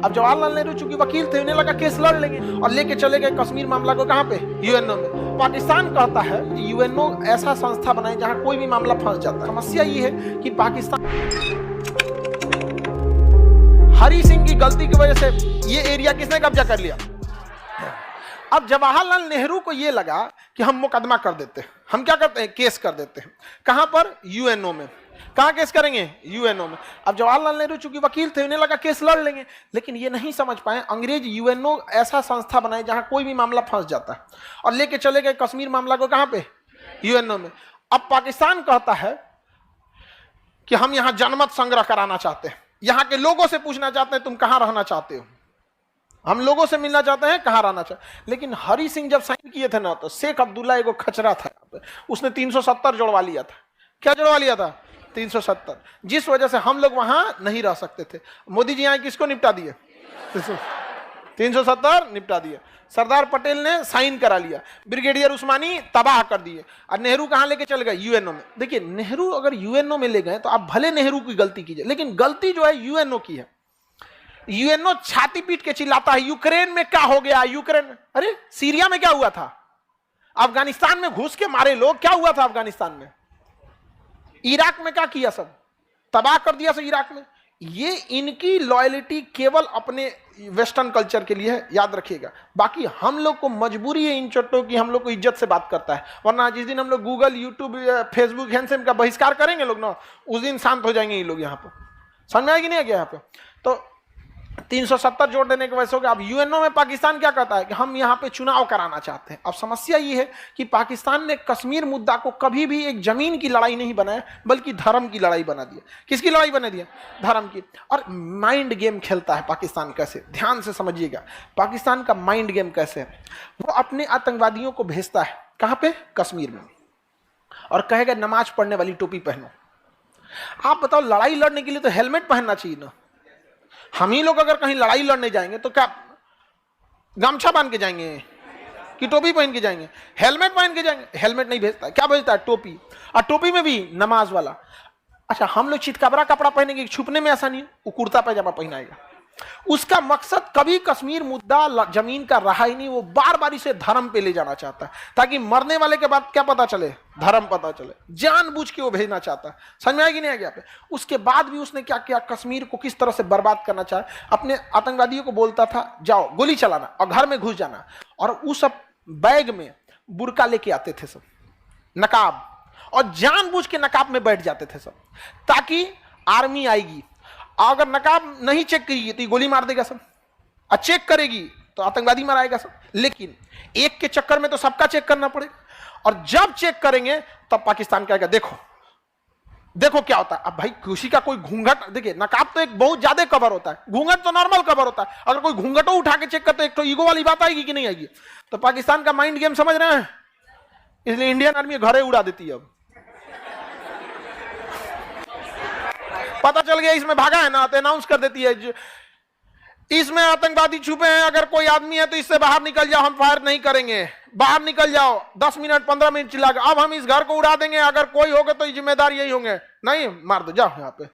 अब जवाहरलाल नेहरू चूंकि वकील थे, उन्हें लगा केस लड़ लेंगे और लेके चले गए कश्मीर मामला को कहां पे, यूएनओ में। पाकिस्तान कहता है कि यूएनओ ऐसा संस्था बनाए जहां कोई भी मामला फंस जाता है। समस्या ये है कि पाकिस्तान हरि सिंह की गलती की वजह से ये एरिया किसने कब्जा कर लिया। अब जवाहरलाल नेहरू को ये लगा कि हम मुकदमा कर देते हैं, हम क्या करते हैं, केस कर देते हैं। कहां पर, यूएनओ में। कहां केस करेंगे, यूएनओ में। अब जवाहरलाल नेहरू चूंकि वकील थे, उन्हें लगा केस लड़ लेंगे, लेकिन ये नहीं समझ पाए अंग्रेज यूएनओ ऐसा संस्था बनाए जहां कोई भी मामला फंस जाता है और लेके चले गए कश्मीर मामला को कहां पे, यूएनओ में। अब पाकिस्तान कहता है कि हम यहां जनमत संग्रह कराना चाहते हैं, यहां के लोगों से पूछना चाहते हैं तुम कहां रहना चाहते हो, हम लोगों से मिलना चाहते हैं कहां रहना चाहते। लेकिन हरि सिंह जब साइन किए थे ना, तो शेख अब्दुल्ला एगो खचरा था, उसने 370 जुड़वा लिया था। क्या जुड़वा लिया था, 370, जिस वजह से हम लोग वहां नहीं रह सकते थे। मोदी जी यहां किसको निपटा दिए, 370 निपटा दिए। सरदार पटेल ने साइन करा लिया, ब्रिगेडियर उस्मानी तबाह कर दिए, और नेहरू कहां लेके चल गए, यूएनओ में। देखिए, नेहरू अगर यूएनओ में ले गए तो आप भले नेहरू की गलती कीजिए, लेकिन गलती जो है यूएनओ की है। यूएनओ छाती पीट के चिल्लाता है यूक्रेन में क्या हो गया, यूक्रेन, अरे सीरिया में क्या हुआ था, अफगानिस्तान में घुस के मारे लोग, क्या हुआ था अफगानिस्तान में, इराक में क्या किया, सब तबाह कर दिया सब इराक में। ये इनकी लॉयल्टी केवल अपने वेस्टर्न कल्चर के लिए है, याद रखिएगा। बाकी हम लोग को मजबूरी है इन चट्टों की, हम लोग को इज्जत से बात करता है, वरना जिस दिन हम लोग गूगल, यूट्यूब, फेसबुक, हैंडसेम का बहिष्कार करेंगे लोग ना, उस दिन शांत हो जाएंगे ये लोग। यहाँ पर समझ में आएगी नहीं आएगी यहाँ पे। तो 370 जोड़ देने की वजह से हो गया। अब यूएनओ में पाकिस्तान क्या कहता है कि हम यहाँ पे चुनाव कराना चाहते हैं। अब समस्या ये है कि पाकिस्तान ने कश्मीर मुद्दा को कभी भी एक जमीन की लड़ाई नहीं बनाया, बल्कि धर्म की लड़ाई बना दिया। किसकी लड़ाई बना दिया, धर्म की। और माइंड गेम खेलता है पाकिस्तान कैसे, ध्यान से समझिएगा। पाकिस्तान का माइंड गेम कैसे है, वो अपने आतंकवादियों को भेजता है कहाँ पे, कश्मीर में, और कहेगा नमाज पढ़ने वाली टोपी पहनो। आप बताओ, लड़ाई लड़ने के लिए तो हेलमेट पहनना चाहिए ना। हम ही लोग अगर कहीं लड़ाई लड़ने जाएंगे तो क्या गमछा बांध के जाएंगे कि टोपी पहन के जाएंगे, हेलमेट पहन के जाएंगे। हेलमेट नहीं भेजता है, क्या भेजता है, टोपी, और टोपी में भी नमाज वाला। अच्छा, हम लोग चितकबरा कपड़ा पहनेंगे, छुपने में आसानी है, वो कुर्ता पैजामा पहनाएगा। उसका मकसद कभी कश्मीर मुद्दा जमीन का रहा ही नहीं, वो बार बार इसे धर्म पे ले जाना चाहता है, ताकि मरने वाले के बाद क्या पता चले, धर्म पता चले। जानबूझ के वो भेजना चाहता है। समझ में आएगी नहीं आएगी यहाँ पे। उसके बाद भी उसने क्या किया, कश्मीर को किस तरह से बर्बाद करना चाहे। अपने आतंकवादियों को बोलता था जाओ गोली चलाना और घर में घुस जाना, और उस सब बैग में बुर्का लेके आते थे सब, नकाब, और जानबूझ के नकाब में बैठ जाते थे सब, ताकि आर्मी आएगी, अगर नकाब नहीं चेक करेगी तो गोली मार देगा सब, और चेक करेगी तो आतंकवादी माराएगा सब। लेकिन एक के चक्कर में तो सबका चेक करना पड़ेगा, और जब चेक करेंगे तब पाकिस्तान कहेगा देखो देखो क्या होता है। अब भाई किसी का कोई घूंघट, देखिए नकाब तो एक बहुत ज्यादा कवर होता है, घूंघट तो नॉर्मल कवर होता है। अगर कोई घूंघटो उठा के चेक करते, एक तो ईगो वाली बात आएगी कि नहीं आएगी। तो पाकिस्तान का माइंड गेम समझ रहे हैं, इसलिए इंडियन आर्मी घरे उड़ा देती है। अब पता चल गया इसमें भागा है ना, तो अनाउंस कर देती है इसमें आतंकवादी छुपे हैं, अगर कोई आदमी है तो इससे बाहर निकल जाओ, हम फायर नहीं करेंगे, बाहर निकल जाओ। 10 मिनट 15 मिनट चिल्ला, अब हम इस घर को उड़ा देंगे, अगर कोई होगा तो जिम्मेदार यही होंगे, नहीं मार दो, जाओ यहाँ पे।